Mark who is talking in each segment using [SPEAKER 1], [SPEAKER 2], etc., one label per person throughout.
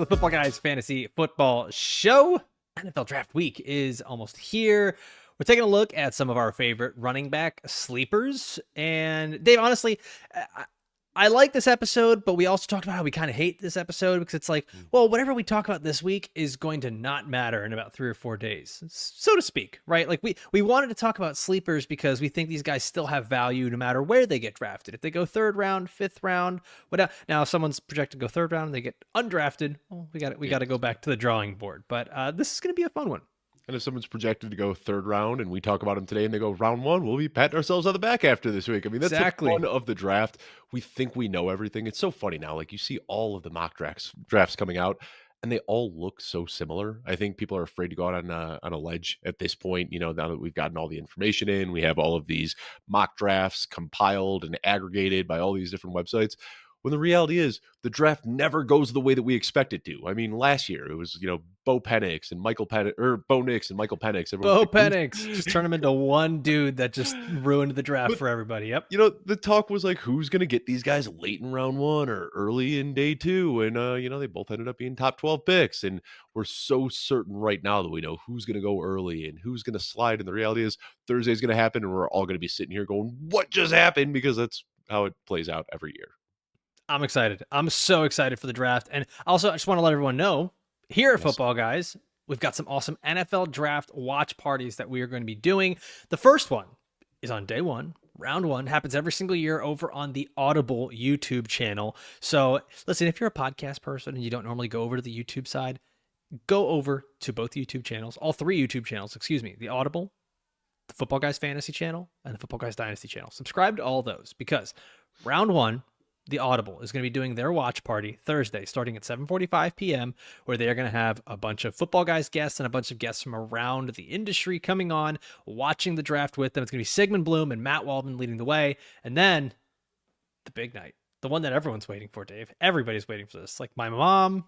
[SPEAKER 1] Football Guys Fantasy Football Show. NFL Draft Week is almost here. We're taking a look at some of our favorite running back sleepers. And Dave, honestly, I like this episode, but we also talked about how we kind of hate this episode because it's like, well, whatever we talk about this week is going to not matter in about 3 or 4 days, so to speak, right? Like we wanted to talk about sleepers because we think these guys still have value no matter where they get drafted. If they go 3rd round, 5th round, whatever. Now, if someone's projected to go 3rd round and they get undrafted, well, we got to go back to the drawing board. But this is going to be a fun one.
[SPEAKER 2] And if someone's projected to go 3rd round and we talk about them today and they go round 1, we'll be patting ourselves on the back after this week. I mean, that's
[SPEAKER 1] Exactly.
[SPEAKER 2] the fun of the draft. We think we know everything. It's so funny now. Like you see all of the mock drafts coming out and they all look so similar. I think people are afraid to go out on a ledge at this point. You know, now that we've gotten all the information in, we have all of these mock drafts compiled and aggregated by all these different websites. When the reality is the draft never goes the way that we expect it to. I mean, last year it was, Bo Penix and Michael Penix, or Bo Nix and Michael Penix.
[SPEAKER 1] Bo Penix, just turn him into one dude that just ruined the draft for everybody. Yep.
[SPEAKER 2] The talk was like, who's going to get these guys late in round 1 or early in day 2? And, they both ended up being top 12 picks. And we're so certain right now that we know who's going to go early and who's going to slide. And the reality is Thursday's going to happen and we're all going to be sitting here going, what just happened? Because that's how it plays out every year.
[SPEAKER 1] I'm excited. I'm so excited for the draft. And also, I just want to let everyone know, here at Football Guys, we've got some awesome NFL draft watch parties that we are going to be doing. The first one is on day 1. Round 1 happens every single year over on the Audible YouTube channel. So listen, if you're a podcast person and you don't normally go over to the YouTube side, go over to both YouTube channels, all 3 YouTube channels, the Audible, the Football Guys Fantasy channel, and the Football Guys Dynasty channel. Subscribe to all those because round 1, the Audible is going to be doing their watch party Thursday starting at 7:45 p.m. where they are going to have a bunch of Football Guys guests and a bunch of guests from around the industry coming on, watching the draft with them. It's going to be Sigmund Bloom and Matt Waldman leading the way. And then the big night, the one that everyone's waiting for, Dave. Everybody's waiting for this. Like my mom,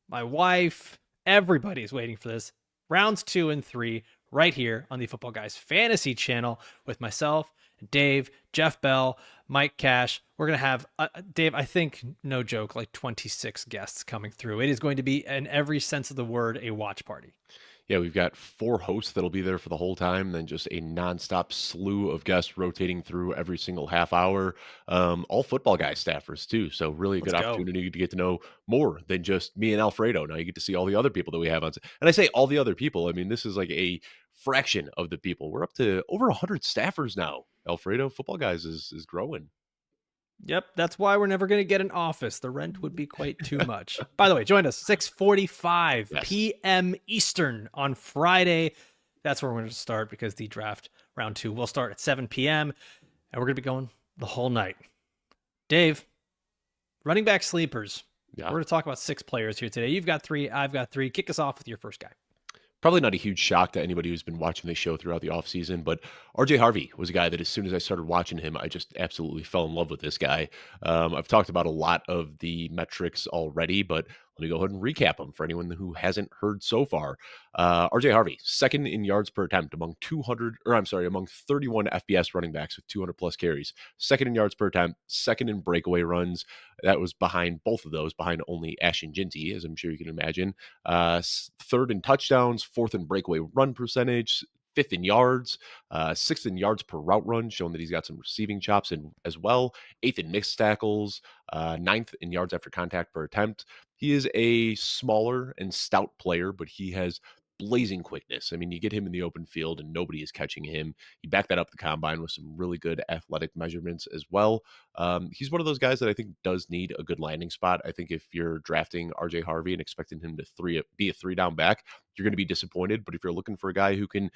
[SPEAKER 1] my wife, everybody's waiting for this. Rounds 2 and 3 right here on the Football Guys Fantasy channel with myself, Dave, Jeff Bell, Mike Cash. We're going to have, Dave, I think, no joke, like 26 guests coming through. It is going to be, in every sense of the word, a watch party.
[SPEAKER 2] Yeah, we've got 4 hosts that'll be there for the whole time, then just a nonstop slew of guests rotating through every single half hour. All Football Guys staffers, too. So really a good opportunity to get to know more than just me and Alfredo. Now you get to see all the other people that we have on. And I say all the other people. I mean, this is like a fraction of the people. We're up to over 100 staffers now. Alfredo, Football Guys is growing.
[SPEAKER 1] Yep, that's why we're never going to get an office. The rent would be quite too much. By the way, join us 6:45 p.m. Eastern on Friday. That's where we're going to start because the draft round 2 will start at 7 p.m. and we're going to be going the whole night. Dave, running back sleepers. Yeah. We're going to talk about 6 players here today. You've got 3, I've got 3. Kick us off with your first guy.
[SPEAKER 2] Probably not a huge shock to anybody who's been watching this show throughout the offseason, but RJ Harvey was a guy that as soon as I started watching him, I just absolutely fell in love with this guy. I've talked about a lot of the metrics already, but let me go ahead and recap them for anyone who hasn't heard so far. RJ Harvey, 2nd in yards per attempt among 31 FBS running backs with 200 plus carries. 2nd in yards per attempt, 2nd in breakaway runs. That was behind both of those, behind only Ashton Ginty, as I'm sure you can imagine. 3rd in touchdowns, 4th in breakaway run percentage, 5th in yards, 6th in yards per route run, showing that he's got some receiving chops as well. 8th in mixed tackles, 9th in yards after contact per attempt. He is a smaller and stout player, but he has blazing quickness. I mean, you get him in the open field and nobody is catching him. You back that up the combine with some really good athletic measurements as well. He's one of those guys that I think does need a good landing spot. I think if you're drafting RJ Harvey and expecting him to be a 3-down back, you're going to be disappointed. But if you're looking for a guy who can,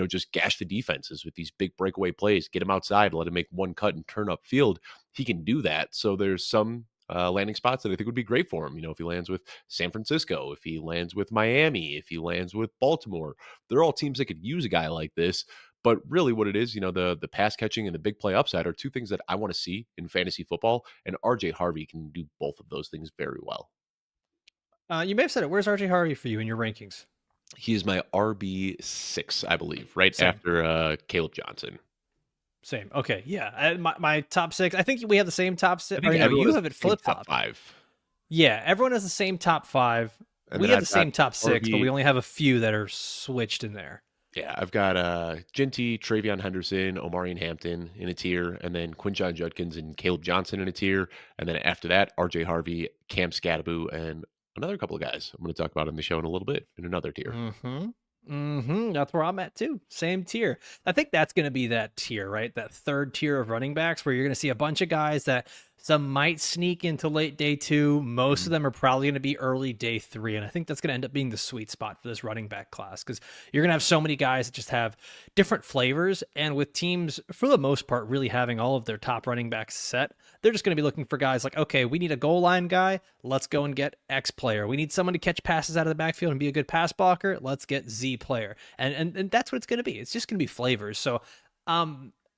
[SPEAKER 2] just gash the defenses with these big breakaway plays, get him outside, let him make one cut and turn up field, he can do that. So there's some landing spots that I think would be great for him. If he lands with San Francisco, if he lands with Miami, if he lands with Baltimore, they're all teams that could use a guy like this. But really what it is, the pass catching and the big play upside are 2 things that I want to see in fantasy football. And RJ Harvey can do both of those things very well.
[SPEAKER 1] You may have said it. Where's RJ Harvey for you in your rankings?
[SPEAKER 2] He is my RB6, I believe, right after Caleb Johnson.
[SPEAKER 1] Same. Okay. Yeah. My top 6. I think we have the same top 6. You have it flip flop.
[SPEAKER 2] 5.
[SPEAKER 1] Yeah, everyone has the same top 5.
[SPEAKER 2] And
[SPEAKER 1] We
[SPEAKER 2] then
[SPEAKER 1] have the
[SPEAKER 2] I've got
[SPEAKER 1] same top 6, but we
[SPEAKER 2] Harvey.
[SPEAKER 1] only have a few that are switched in there.
[SPEAKER 2] Yeah, I've got Ginty, Travion Henderson, Omarion Hampton in a tier, and then Quinshon Judkins and Caleb Johnson in a tier. And then after that, RJ Harvey, Cam Scadaboo, and another couple of guys I'm going to talk about in the show in a little bit in another tier.
[SPEAKER 1] That's where I'm at too. Same tier. I think that's going to be that tier, right? That third tier of running backs where you're going to see a bunch of guys that some might sneak into late day 2. Most of them are probably going to be early day 3. And I think that's going to end up being the sweet spot for this running back class because you're going to have so many guys that just have different flavors. And with teams, for the most part, really having all of their top running backs set, they're just going to be looking for guys like, okay, we need a goal line guy. Let's go and get X player. We need someone to catch passes out of the backfield and be a good pass blocker. Let's get Z player. And that's what it's going to be. It's just going to be flavors. So,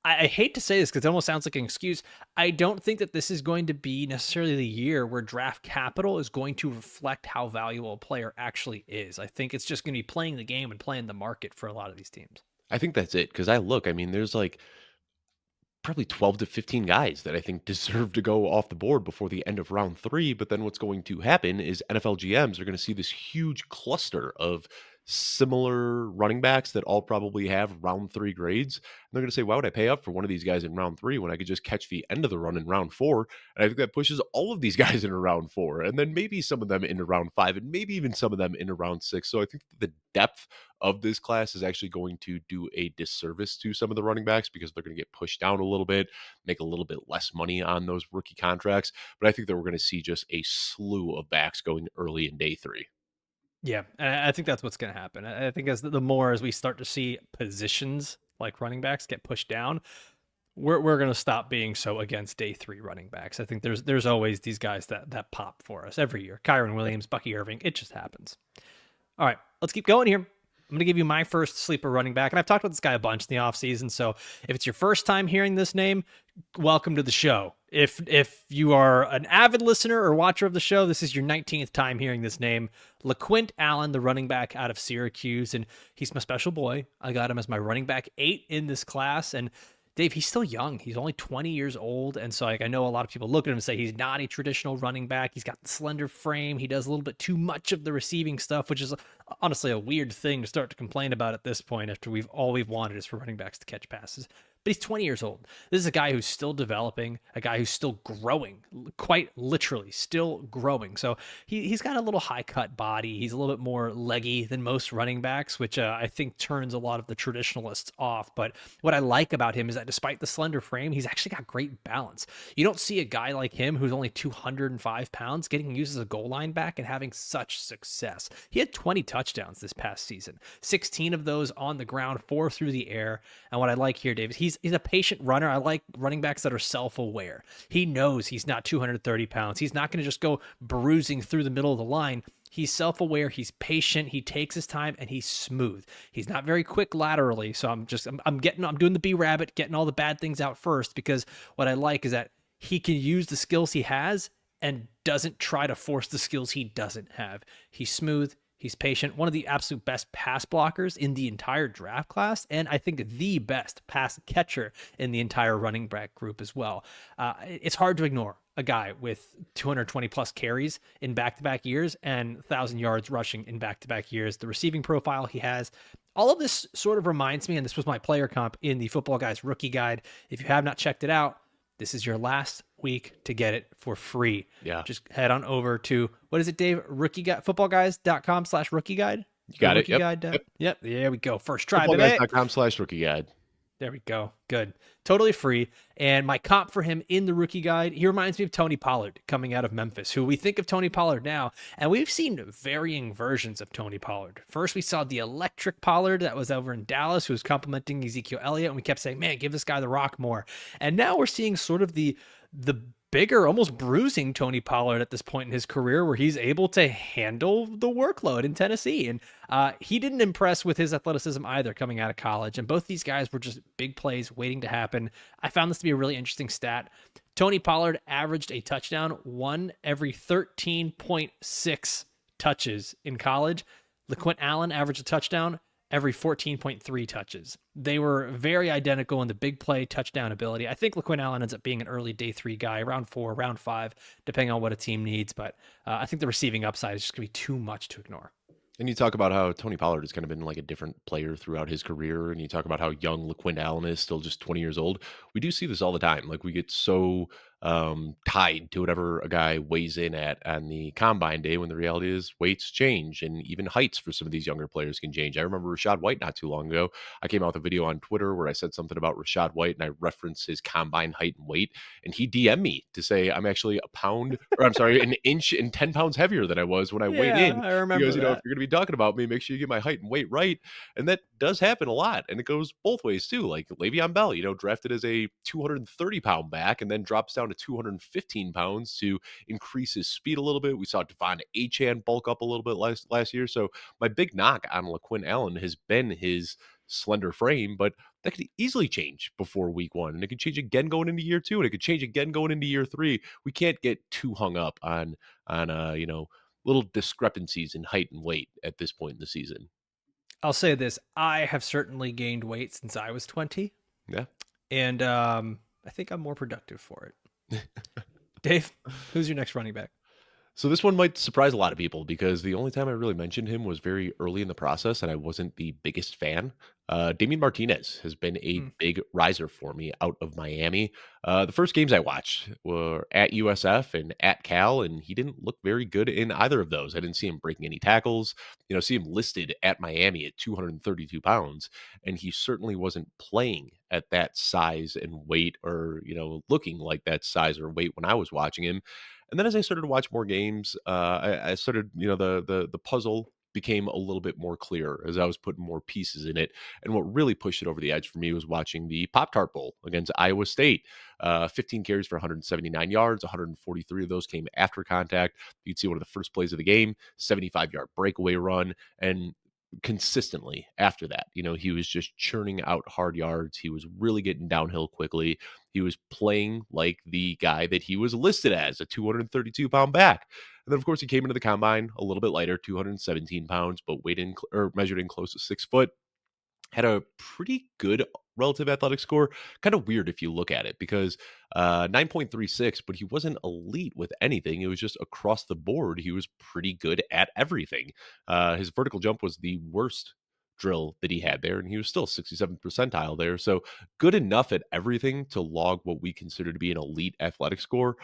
[SPEAKER 1] I hate to say this because it almost sounds like an excuse. I don't think that this is going to be necessarily the year where draft capital is going to reflect how valuable a player actually is. I think it's just going to be playing the game and playing the market for a lot of these teams.
[SPEAKER 2] I think that's it because I mean, there's like probably 12 to 15 guys that I think deserve to go off the board before the end of round 3. But then what's going to happen is NFL GMs are going to see this huge cluster of similar running backs that all probably have round 3 grades. And they're going to say, why would I pay up for one of these guys in round 3 when I could just catch the end of the run in round 4? And I think that pushes all of these guys into round 4 and then maybe some of them into round 5 and maybe even some of them into round 6. So I think the depth of this class is actually going to do a disservice to some of the running backs because they're going to get pushed down a little bit, make a little bit less money on those rookie contracts. But I think that we're going to see just a slew of backs going early in day 3.
[SPEAKER 1] Yeah, and I think that's what's going to happen. I think as the more as we start to see positions like running backs get pushed down, we're going to stop being so against day 3 running backs. I think there's always these guys that pop for us every year. Kyron Williams, Bucky Irving, it just happens. All right, let's keep going here. I'm going to give you my first sleeper running back. And I've talked about this guy a bunch in the offseason. So if it's your first time hearing this name, welcome to the show. If you are an avid listener or watcher of the show, this is your 19th time hearing this name. LaQuon Allen, the running back out of Syracuse. And he's my special boy. I got him as my running back 8 in this class. And Dave, he's still young. He's only 20 years old. And so like, I know a lot of people look at him and say he's not a traditional running back. He's got the slender frame. He does a little bit too much of the receiving stuff, which is honestly a weird thing to start to complain about at this point after we've wanted is for running backs to catch passes. But he's 20 years old. This is a guy who's still developing, a guy who's still growing, quite literally still growing. So he's got a little high cut body. He's a little bit more leggy than most running backs, which I think turns a lot of the traditionalists off. But what I like about him is that despite the slender frame, he's actually got great balance. You don't see a guy like him who's only 205 pounds getting used as a goal line back and having such success. He had 20 touchdowns this past season, 16 of those on the ground, 4 through the air. And what I like here, David, he's a patient runner. I like running backs that are self-aware. He knows he's not 230 pounds. He's not going to just go bruising through the middle of the line. He's self-aware. He's patient. He takes his time and he's smooth. He's not very quick laterally. So I'm doing the B rabbit, getting all the bad things out first, because what I like is that he can use the skills he has and doesn't try to force the skills he doesn't have. He's smooth. He's patient, one of the absolute best pass blockers in the entire draft class, and I think the best pass catcher in the entire running back group as well. It's hard to ignore a guy with 220 plus carries in back-to-back years and 1,000 yards rushing in back-to-back years. The receiving profile he has, all of this sort of reminds me, and this was my player comp in the Football Guys rookie guide. If you have not checked it out, this is your last week to get it for free.
[SPEAKER 2] Yeah.
[SPEAKER 1] Just head on over to, what is it, Dave? footballguys.com/rookie guide.
[SPEAKER 2] You got it.
[SPEAKER 1] Yep. There we go. First try, baby.
[SPEAKER 2] Footballguys.com/rookie guide.
[SPEAKER 1] There we go. Good. Totally free. And my comp for him in the rookie guide, he reminds me of Tony Pollard coming out of Memphis, who we think of Tony Pollard now. And we've seen varying versions of Tony Pollard. First, we saw the electric Pollard that was over in Dallas, who was complimenting Ezekiel Elliott. And we kept saying, man, give this guy the rock more. And now we're seeing sort of the bigger, almost bruising Tony Pollard at this point in his career, where he's able to handle the workload in Tennessee. And he didn't impress with his athleticism either coming out of college. And both these guys were just big plays waiting to happen. I found this to be a really interesting stat. Tony Pollard averaged a touchdown 1 every 13.6 touches in college. LaQuon Allen averaged a touchdown every 14.3 touches. They were very identical in the big play touchdown ability. I think LaQuon Allen ends up being an early day 3 guy, round 4, round 5, depending on what a team needs. But I think the receiving upside is just going to be too much to ignore.
[SPEAKER 2] And you talk about how Tony Pollard has kind of been like a different player throughout his career, and you talk about how young LaQuinn Allen is, still just 20 years old. We do see this all the time. Like we get so tied to whatever a guy weighs in at on the combine day, when the reality is weights change, and even heights for some of these younger players can change. I remember Rashad White not too long ago. I came out with a video on Twitter where I said something about Rashad White, and I referenced his combine height and weight, and he DM'd me to say I'm actually a pound, or I'm sorry, an inch and 10 pounds heavier than I was when I weighed
[SPEAKER 1] Yeah,
[SPEAKER 2] in.
[SPEAKER 1] I
[SPEAKER 2] He goes,
[SPEAKER 1] remember
[SPEAKER 2] you know, if
[SPEAKER 1] that.
[SPEAKER 2] you're going to be talking about me, make sure you get my height and weight right. And that does happen a lot. And it goes both ways too. Like Le'Veon Bell, you know, drafted as a 230-pound back and then drops down to 215 pounds to increase his speed a little bit. We saw Devon Achane bulk up a little bit last year. So my big knock on LaQuinn Allen has been his slender frame, but that could easily change before week 1. And it could change again going into year 2, and it could change again going into year 3. We can't get too hung up on you know, little discrepancies in height and weight at this point in the season.
[SPEAKER 1] I'll say this: I have certainly gained weight since I was 20,
[SPEAKER 2] Yeah.
[SPEAKER 1] and I think I'm more productive for it. Dave, who's your next running back?
[SPEAKER 2] So this one might surprise a lot of people because the only time I really mentioned him was very early in the process, and I wasn't the biggest fan. Damen Martinez has been a
[SPEAKER 1] Hmm.
[SPEAKER 2] big riser for me out of Miami. The first games I watched were at USF and at Cal, and he didn't look very good in either of those. I didn't see him breaking any tackles. You know, see him listed at Miami at 232 pounds, and he certainly wasn't playing at that size and weight, or looking like that size or weight when I was watching him. And then as I started to watch more games, I started, the puzzle became a little bit more clear as I was putting more pieces in it. And what really pushed it over the edge for me was watching the Pop Tart Bowl against Iowa State. 15 carries for 179 yards, 143 of those came after contact. You would see one of the first plays of the game, 75-yard breakaway run, and consistently after that, he was just churning out hard yards. He was really getting downhill quickly. He was playing like the guy that he was listed as, a 232-pound back. And then, of course, he came into the combine a little bit lighter, 217 pounds, but weighed in or measured in close to 6 foot. Had a pretty good relative athletic score. Kind of weird if you look at it, because 9.36, but he wasn't elite with anything. It was just across the board. He was pretty good at everything. His vertical jump was the worst drill that he had there, and he was still 67th percentile there. So good enough at everything to log what we consider to be an elite athletic score.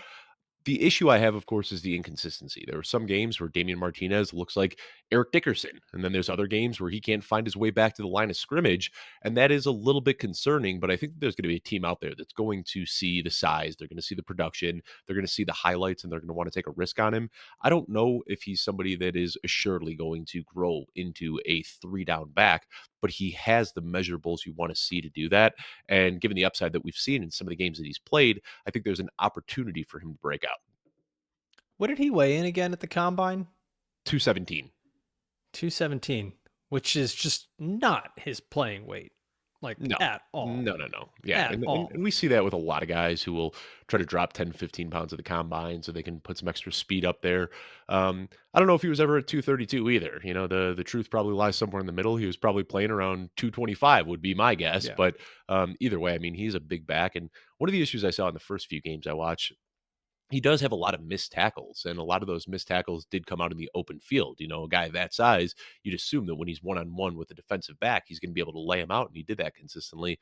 [SPEAKER 2] The issue I have, of course, is the inconsistency. There are some games where Damen Martinez looks like Eric Dickerson, and then there's other games where he can't find his way back to the line of scrimmage, and that is a little bit concerning. But I think there's going to be a team out there that's going to see the size, they're going to see the production, they're going to see the highlights, and they're going to want to take a risk on him. I don't know if he's somebody that is assuredly going to grow into a 3-down back, but he has the measurables you want to see to do that. And given the upside that we've seen in some of the games that he's played, I think there's an opportunity for him to break out.
[SPEAKER 1] What did he weigh in again at the combine?
[SPEAKER 2] 217.
[SPEAKER 1] 217, which is just not his playing weight, like
[SPEAKER 2] No.
[SPEAKER 1] at all.
[SPEAKER 2] No, no, no. Yeah,
[SPEAKER 1] At
[SPEAKER 2] and
[SPEAKER 1] all.
[SPEAKER 2] we see that with a lot of guys who will try to drop 10, 15 pounds at the combine so they can put some extra speed up there. I don't know if he was ever at 232 either. The truth probably lies somewhere in the middle. He was probably playing around 225 would be my guess.
[SPEAKER 1] Yeah.
[SPEAKER 2] But either way, I mean, he's a big back. And one of the issues I saw in the first few games I watched, he does have a lot of missed tackles, and a lot of those missed tackles did come out in the open field. A guy that size, you'd assume that when he's one-on-one with a defensive back, he's going to be able to lay him out, and he did that consistently.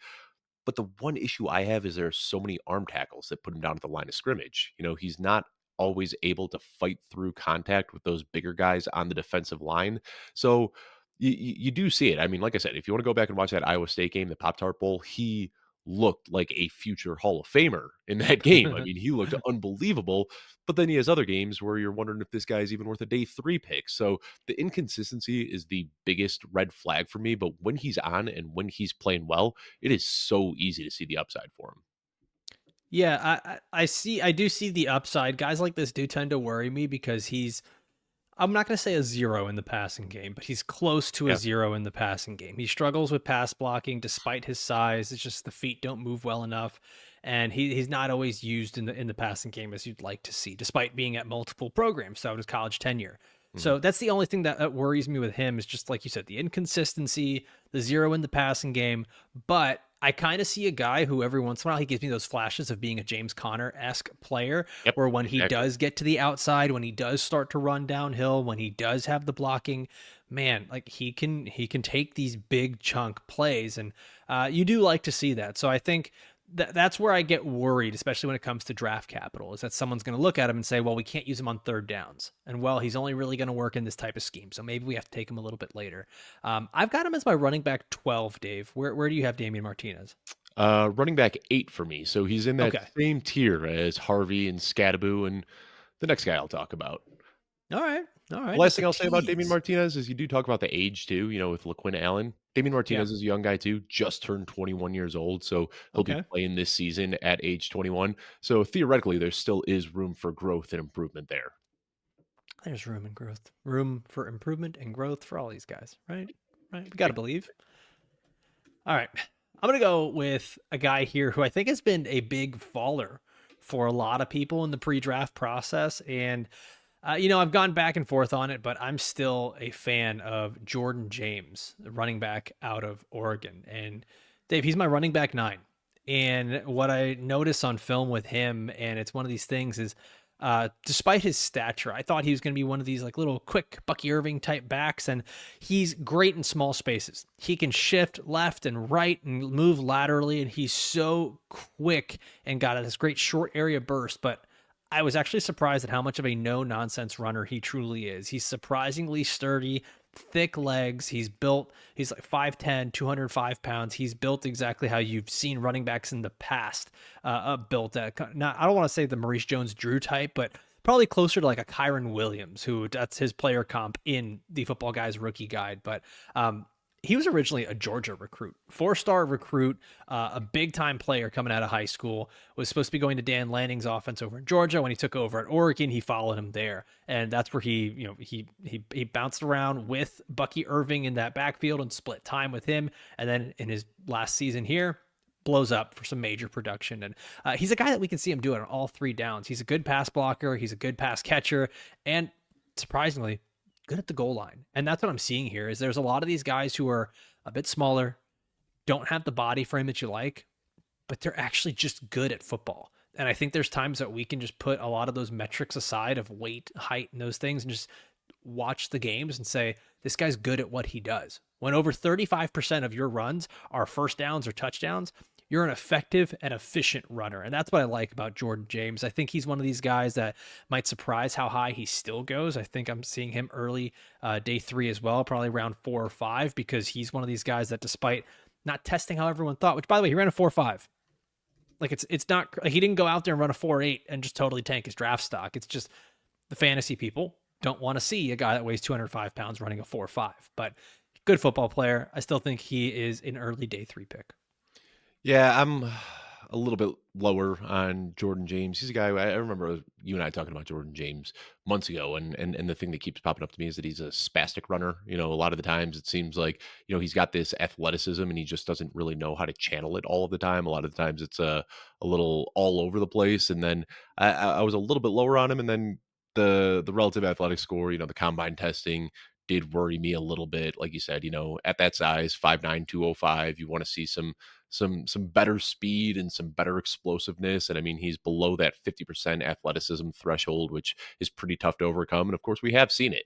[SPEAKER 2] But the one issue I have is there are so many arm tackles that put him down at the line of scrimmage. He's not always able to fight through contact with those bigger guys on the defensive line. So you do see it. I mean, like I said, if you want to go back and watch that Iowa State game, the Pop Tart Bowl, he looked like a future Hall of Famer in that game. I mean, he looked unbelievable. But then he has other games where you're wondering if this guy is even worth a day 3 pick. So the inconsistency is the biggest red flag for me. But when he's on and when he's playing well, it is so easy to see the upside for him.
[SPEAKER 1] Yeah, I do see the upside. Guys like this do tend to worry me because I'm not going to say a zero in the passing game, but he's close to a
[SPEAKER 2] Yeah.
[SPEAKER 1] zero in the passing game. He struggles with pass blocking despite his size. It's just the feet don't move well enough, and he's not always used in the passing game as you'd like to see, despite being at multiple programs throughout his college tenure.
[SPEAKER 2] Mhm.
[SPEAKER 1] So that's the only thing that worries me with him is just like you said, the inconsistency, the zero in the passing game. But I kind of see a guy who every once in a while he gives me those flashes of being a James Conner-esque player,
[SPEAKER 2] Yep,
[SPEAKER 1] where when he
[SPEAKER 2] exactly.
[SPEAKER 1] does get to the outside, when he does start to run downhill, when he does have the blocking, man, like he can take these big chunk plays, and you do like to see that. So I think that's where I get worried, especially when it comes to draft capital, is that someone's going to look at him and say, well, we can't use him on third downs. And well, he's only really going to work in this type of scheme. So maybe we have to take him a little bit later. I've got him as my running back 12, Dave. Where do you have Damen Martinez?
[SPEAKER 2] Running back 8 for me, so he's in that
[SPEAKER 1] Okay.
[SPEAKER 2] same tier as Harvey and Scadaboo and the next guy I'll talk about.
[SPEAKER 1] All right. All
[SPEAKER 2] The
[SPEAKER 1] right.
[SPEAKER 2] last
[SPEAKER 1] Just a
[SPEAKER 2] thing I'll say about Damen
[SPEAKER 1] tease.
[SPEAKER 2] Martinez is you do talk about the age too, with LaQuon Allen. Damen
[SPEAKER 1] Yeah.
[SPEAKER 2] Martinez is a young guy too, just turned 21 years old, so he'll be
[SPEAKER 1] Okay.
[SPEAKER 2] playing this season at age 21. So theoretically, there still is room for growth and improvement there.
[SPEAKER 1] There's room and growth, room for improvement and growth for all these guys, right? Right. We got to believe. All right. I'm going to go with a guy here who I think has been a big faller for a lot of people in the pre draft process. And, I've gone back and forth on it, but I'm still a fan of Jordan James, the running back out of Oregon. And Dave, he's my running back 9. And what I notice on film with him, and it's one of these things, is despite his stature, I thought he was going to be one of these like little quick Bucky Irving type backs, and he's great in small spaces. He can shift left and right and move laterally, and he's so quick and got this great short area burst. But I was actually surprised at how much of a no nonsense runner he truly is. He's surprisingly sturdy, thick legs. He's like 5'10, 205 pounds. He's built exactly how you've seen running backs in the past built at. Not, I don't want to say the Maurice Jones Drew type, but probably closer to like a Kyron Williams, who that's his player comp in the Football Guys rookie guide. But he was originally a Georgia recruit, 4-star recruit, a big time player coming out of high school. Was supposed to be going to Dan Lanning's offense over in Georgia. When he took over at Oregon, he followed him there, and that's where he bounced around with Bucky Irving in that backfield and split time with him. And then in his last season here, blows up for some major production. And he's a guy that we can see him do it on all 3 downs. He's a good pass blocker. He's a good pass catcher, and surprisingly good at the goal line. And that's what I'm seeing here is there's a lot of these guys who are a bit smaller, don't have the body frame that you like, but they're actually just good at football. And I think there's times that we can just put a lot of those metrics aside of weight, height, and those things and just watch the games and say, this guy's good at what he does. When over 35% of your runs are first downs or touchdowns, you're an effective and efficient runner. And that's what I like about Jordan James. I think he's one of these guys that might surprise how high he still goes. I think I'm seeing him early day 3 as well, probably around 4 or 5, because he's one of these guys that despite not testing how everyone thought, which by the way, he ran a 4.5. Like it's not, he didn't go out there and run a 4.8 and just totally tank his draft stock. It's just the fantasy people don't want to see a guy that weighs 205 pounds running a 4.5, but good football player. I still think he is an early day 3 pick.
[SPEAKER 2] Yeah, I'm a little bit lower on Jordan James. He's a guy I remember you and I talking about Jordan James months ago, and the thing that keeps popping up to me is that he's a spastic runner. A lot of the times it seems like he's got this athleticism and he just doesn't really know how to channel it all of the time. A lot of the times it's a little all over the place. And then I was a little bit lower on him, and then the relative athletic score, the combine testing did worry me a little bit. Like you said, at that size, 5'9", 205, you want to see some better speed and some better explosiveness. And I mean, he's below that 50% athleticism threshold, which is pretty tough to overcome. And of course, we have seen it.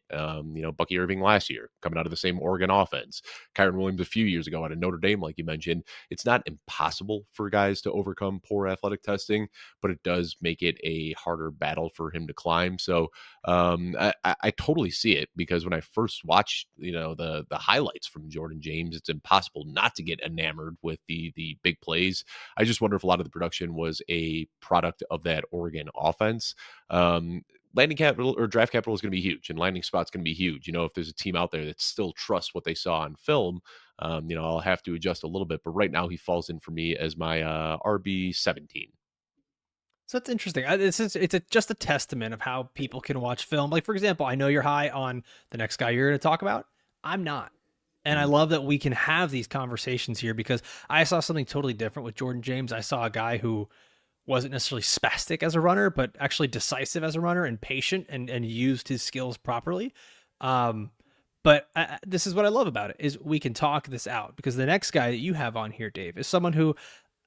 [SPEAKER 2] Bucky Irving last year coming out of the same Oregon offense, Kyron Williams a few years ago out of Notre Dame, like you mentioned. It's not impossible for guys to overcome poor athletic testing, but it does make it a harder battle for him to climb. So I totally see it, because when I first watched, the highlights from Jordan James, it's impossible not to get enamored with the big plays. I just wonder if a lot of the production was a product of that Oregon offense. Landing capital or draft capital is going to be huge, and landing spot's going to be huge. If there's a team out there that still trusts what they saw on film, I'll have to adjust a little bit. But right now, he falls in for me as my RB 17.
[SPEAKER 1] So it's interesting. Just a testament of how people can watch film. Like, for example, I know you're high on the next guy you're going to talk about. I'm not. And I love that we can have these conversations here, because I saw something totally different with Jordan James. I saw a guy who wasn't necessarily spastic as a runner, but actually decisive as a runner and patient and used his skills properly. Um, but this is what I love about it is we can talk this out because the next guy that you have on here, Dave, is someone who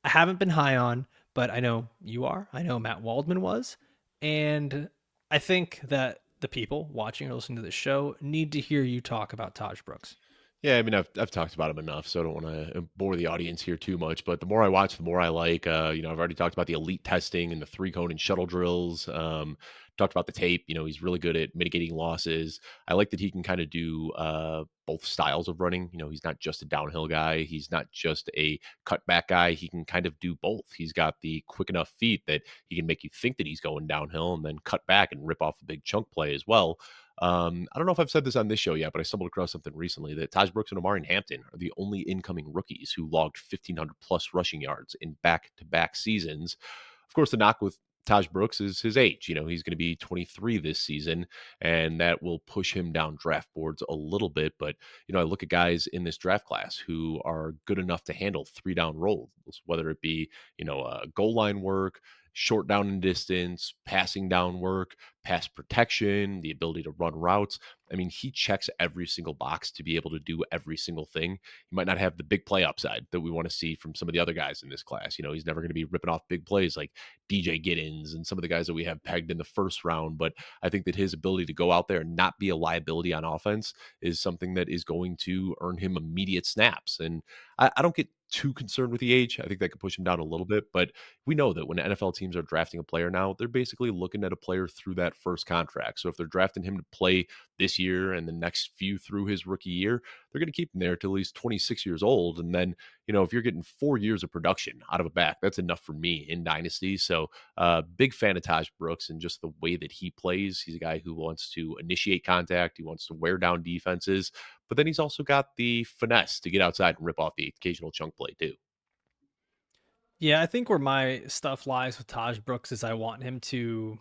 [SPEAKER 1] I haven't been high on, but I know you are. I know Matt Waldman was. And I think that the people watching or listening to this show need to hear you talk about Taj Brooks.
[SPEAKER 2] Yeah, I mean, I've talked about him enough, so I don't want to bore the audience here too much. But the more I watch, the more I like. I've already talked about the elite testing and the three cone and shuttle drills. Talked about the tape. He's really good at mitigating losses. I like that he can kind of do both styles of running. He's not just a downhill guy. He's not just a cutback guy. He can kind of do both. He's got the quick enough feet that he can make you think that he's going downhill and then cut back and rip off a big chunk play as well. I don't know if I've said this on this show yet, but I stumbled across something recently that Taj Brooks and Omari Hampton are the only incoming rookies who logged 1,500 plus rushing yards in back to back seasons. Of course, the knock with Taj Brooks is his age. He's going to be 23 this season, and that will push him down draft boards a little bit. But, I look at guys in this draft class who are good enough to handle 3 down roles, whether it be, goal line work, short down and distance, passing down work, pass protection, the ability to run routes. I mean, he checks every single box to be able to do every single thing. He might not have the big play upside that we want to see from some of the other guys in this class. He's never going to be ripping off big plays like DJ Giddens and some of the guys that we have pegged in the first round. But I think that his ability to go out there and not be a liability on offense is something that is going to earn him immediate snaps. And I don't get too concerned with the age. I think that could push him down a little bit, but we know that when NFL teams are drafting a player now, they're basically looking at a player through that first contract. So if they're drafting him to play this year and the next few through his rookie year, they're going to keep him there till he's 26 years old. And then, if you're getting 4 years of production out of a back, that's enough for me in Dynasty. So big fan of Taj Brooks and just the way that he plays. He's a guy who wants to initiate contact. He wants to wear down defenses, but then he's also got the finesse to get outside and rip off the occasional chunk play too.
[SPEAKER 1] Yeah, I think where my stuff lies with Taj Brooks is I want him to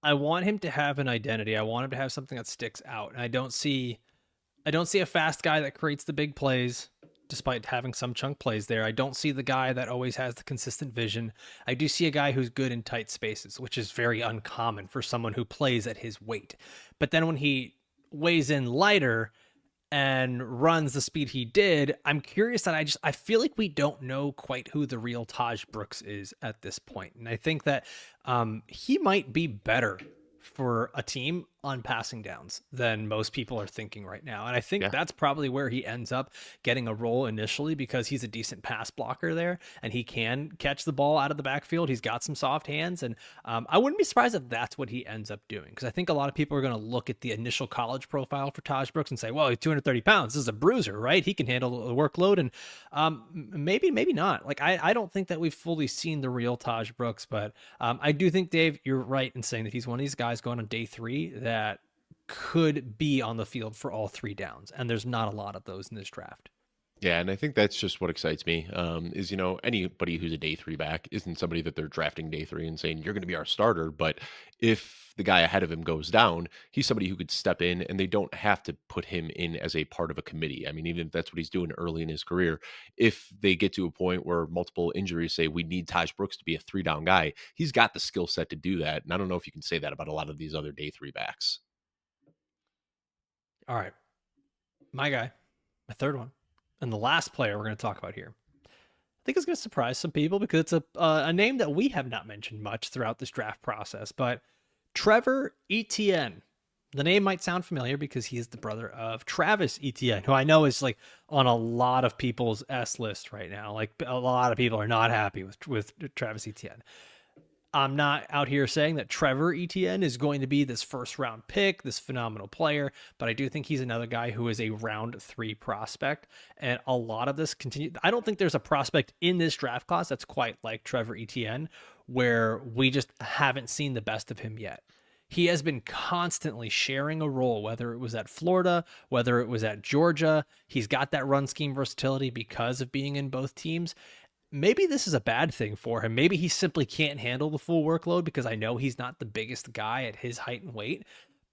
[SPEAKER 1] have an identity. I want him to have something that sticks out. And I don't see a fast guy that creates the big plays despite having some chunk plays there. I don't see the guy that always has the consistent vision. I do see a guy who's good in tight spaces, which is very uncommon for someone who plays at his weight. But then when he weighs in lighter and runs the speed he did, I'm curious that I feel like we don't know quite who the real Taj Brooks is at this point. And I think that he might be better for a team on passing downs than most people are thinking right now. And I think
[SPEAKER 2] Yeah.
[SPEAKER 1] that's probably where he ends up getting a role initially because he's a decent pass blocker there and he can catch the ball out of the backfield. He's got some soft hands. And I wouldn't be surprised if that's what he ends up doing because I think a lot of people are going to look at the initial college profile for Taj Brooks and say, well, he's 230 pounds. This is a bruiser, right? He can handle the workload. And maybe not. Like, I don't think that we've fully seen the real Taj Brooks, but I do think, Dave, you're right in saying that he's one of these guys going on day 3 that could be on the field for all 3 downs. And there's not a lot of those in this draft.
[SPEAKER 2] Yeah, and I think that's just what excites me. Is anybody who's a day 3 back isn't somebody that they're drafting day 3 and saying you're going to be our starter. But if the guy ahead of him goes down, he's somebody who could step in, and they don't have to put him in as a part of a committee. I mean, even if that's what he's doing early in his career, if they get to a point where multiple injuries say we need Taj Brooks to be a 3 down guy, he's got the skill set to do that. And I don't know if you can say that about a lot of these other day 3 backs.
[SPEAKER 1] All right. My guy, my third one, and the last player we're going to talk about here. I think it's going to surprise some people because it's a name that we have not mentioned much throughout this draft process, but Trevor Etienne. The name might sound familiar because he is the brother of Travis Etienne, who I know is like on a lot of people's S list right now. Like a lot of people are not happy with Travis Etienne. I'm not out here saying that Trevor Etienne is going to be this first round pick, this phenomenal player, but I do think he's another guy who is a round 3 prospect. And a lot of this I don't think there's a prospect in this draft class that's quite like Trevor Etienne, where we just haven't seen the best of him yet. He has been constantly sharing a role, whether it was at Florida, whether it was at Georgia. He's got that run scheme versatility because of being in both teams. Maybe this is a bad thing for him. Maybe he simply can't handle the full workload because I know he's not the biggest guy at his height and weight.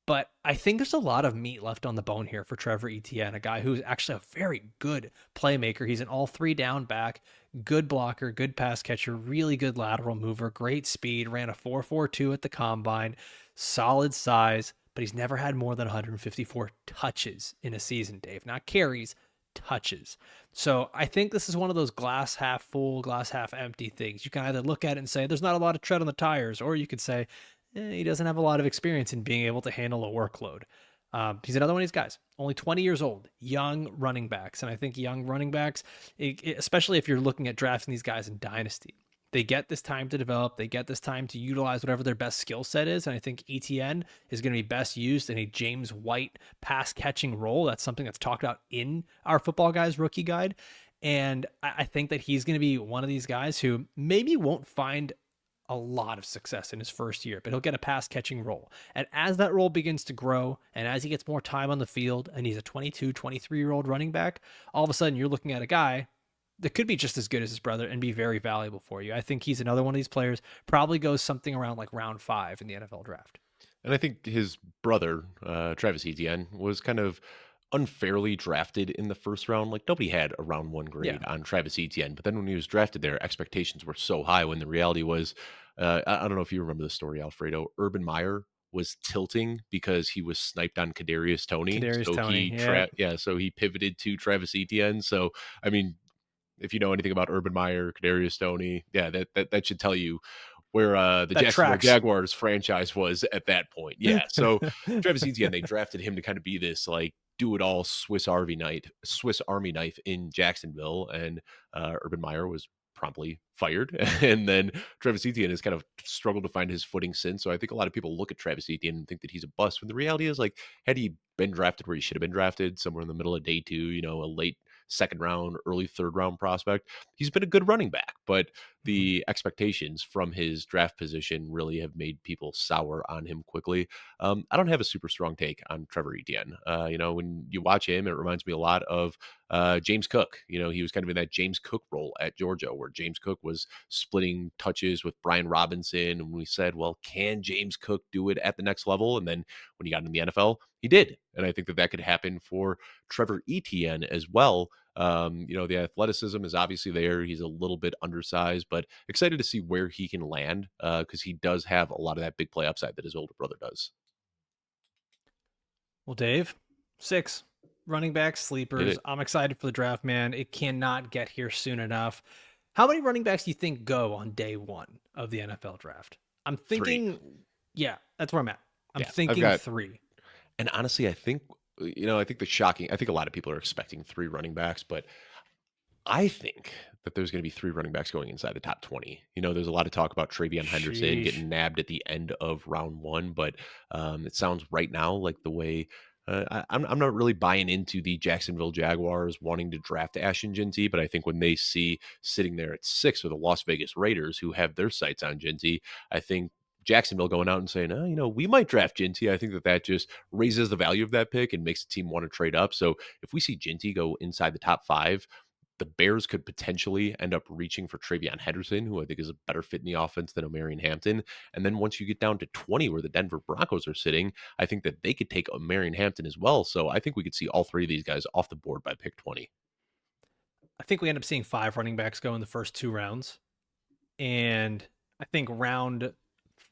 [SPEAKER 1] But I think there's a lot of meat left on the bone here for Trevor Etienne, a guy who's actually a very good playmaker. He's an all three down back, good blocker, good pass catcher, really good lateral mover, great speed, ran a 4.42 at the combine, solid size, but he's never had more than 154 touches in a season, Dave. Not carries, touches. So I think this is one of those glass half full, glass half empty things. You can either look at it and say there's not a lot of tread on the tires, or you could say he doesn't have a lot of experience in being able to handle a workload. He's another one of these guys, only 20 years old, young running backs. And I think young running backs, especially if you're looking at drafting these guys in dynasty, they get this time to develop. They get this time to utilize whatever their best skill set is. And I think ETN is going to be best used in a James White pass catching role. That's something that's talked about in our Football Guys rookie guide. And I think that he's going to be one of these guys who maybe won't find a lot of success in his first year, but he'll get a pass catching role. And as that role begins to grow, and as he gets more time on the field, and he's a 22, 23-year-old running back, all of a sudden you're looking at a guy that could be just as good as his brother and be very valuable for you. I think he's another one of these players, probably goes something around like round 5 in the NFL draft.
[SPEAKER 2] And I think his brother, Travis Etienne, was kind of unfairly drafted in the first round. Like, nobody had a round 1 grade on Travis Etienne, but then when he was drafted there, expectations were so high when the reality was, I don't know if you remember the story, Alfredo. Urban Meyer was tilting because he was sniped on Kadarius Toney. So he pivoted to Travis Etienne. So, I mean, if you know anything about Urban Meyer, Kadarius Toney, that should tell you where the Jacksonville Jaguars franchise was at that point. Yeah. So Travis Etienne, they drafted him to kind of be this like do it all Swiss Army knife in Jacksonville, and Urban Meyer was promptly fired. And then Travis Etienne has kind of struggled to find his footing since. So I think a lot of people look at Travis Etienne and think that he's a bust, when the reality is, like, had he been drafted where he should have been drafted, somewhere in the middle of day 2, a late second round, early third round prospect, he's been a good running back. But the expectations from his draft position really have made people sour on him quickly. I don't have a super strong take on Trevor Etienne. When you watch him, it reminds me a lot of James Cook. He was kind of in that James Cook role at Georgia, where James Cook was splitting touches with Brian Robinson. And we said, well, can James Cook do it at the next level? And then when he got in the NFL, he did. And I think that could happen for Trevor Etienne as well. The athleticism is obviously there. He's a little bit undersized, but excited to see where he can land, because he does have a lot of that big play upside that his older brother does.
[SPEAKER 1] Well, Dave, 6 running back sleepers. I'm excited for the draft, man. It cannot get here soon enough. How many running backs do you think go on day 1 of the NFL draft? I'm thinking,
[SPEAKER 2] 3.
[SPEAKER 1] Yeah, that's where I'm at. I'm thinking 3.
[SPEAKER 2] And honestly, I think I think a lot of people are expecting 3 running backs, but I think that there's going to be 3 running backs going inside the top 20. There's a lot of talk about Travion Henderson getting nabbed at the end of round 1, but it sounds right now like the way I'm not really buying into the Jacksonville Jaguars wanting to draft Ashton Jeanty, but I think when they see sitting there at 6 are the Las Vegas Raiders, who have their sights on Jeanty, I think Jacksonville going out and saying, we might draft Jeanty. I think that just raises the value of that pick and makes the team want to trade up. So if we see Jeanty go inside the top 5, the Bears could potentially end up reaching for Travion Henderson, who I think is a better fit in the offense than Omarion Hampton. And then once you get down to 20, where the Denver Broncos are sitting, I think that they could take Omarion Hampton as well. So I think we could see all 3 of these guys off the board by pick 20.
[SPEAKER 1] I think we end up seeing 5 running backs go in the first 2 rounds. And I think round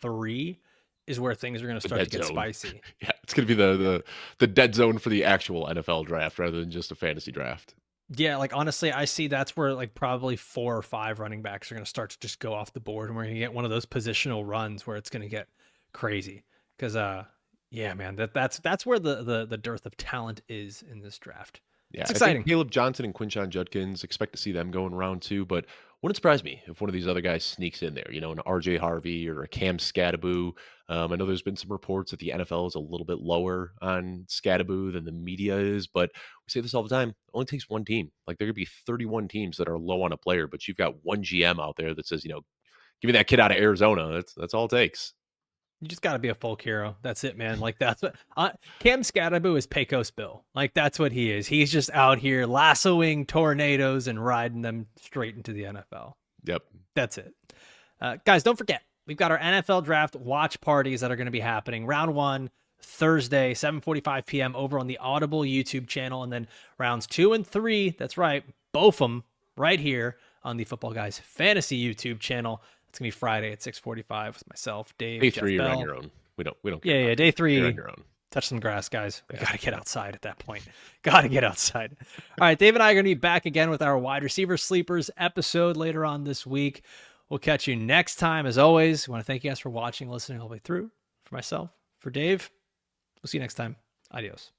[SPEAKER 1] 3 is where things are going to start to get spicy.
[SPEAKER 2] Yeah, it's going to be the dead zone for the actual NFL draft rather than just a fantasy draft.
[SPEAKER 1] Yeah, like honestly, I see that's where like probably 4 or 5 running backs are going to start to just go off the board, and we're going to get one of those positional runs where it's going to get crazy. Because yeah, man, that's where the dearth of talent is in this draft.
[SPEAKER 2] Yeah,
[SPEAKER 1] it's exciting.
[SPEAKER 2] I think Caleb Johnson and Quinshon Judkins, expect to see them go in round 2, but wouldn't surprise me if one of these other guys sneaks in there, an RJ Harvey or a Cam Scadaboo. I know there's been some reports that the NFL is a little bit lower on Scadaboo than the media is, but we say this all the time. It only takes one team. Like, there could be 31 teams that are low on a player, but you've got one GM out there that says, give me that kid out of Arizona. That's all it takes.
[SPEAKER 1] You just got to be a folk hero. That's it, man. Like, that's what Cam Scadaboo is. Pecos Bill. Like, that's what he is. He's just out here lassoing tornadoes and riding them straight into the NFL.
[SPEAKER 2] Yep.
[SPEAKER 1] That's it. Guys, don't forget, we've got our NFL draft watch parties that are going to be happening. Round 1, Thursday, 7:45 p.m. over on the Audible YouTube channel. And then rounds 2 and 3, that's right, both of them right here on the Football Guys Fantasy YouTube channel. It's going to be Friday at 6:45 with myself, Dave,
[SPEAKER 2] Day
[SPEAKER 1] Jeff
[SPEAKER 2] 3, you're
[SPEAKER 1] Bell.
[SPEAKER 2] on your own. We don't care.
[SPEAKER 1] Yeah, day 3.
[SPEAKER 2] You're on your own.
[SPEAKER 1] Touch some grass, guys. We got to get outside at that point. Got to get outside. All right, Dave and I are going to be back again with our wide receiver sleepers episode later on this week. We'll catch you next time. As always, I want to thank you guys for watching, listening all the way through. For myself, for Dave, we'll see you next time. Adios.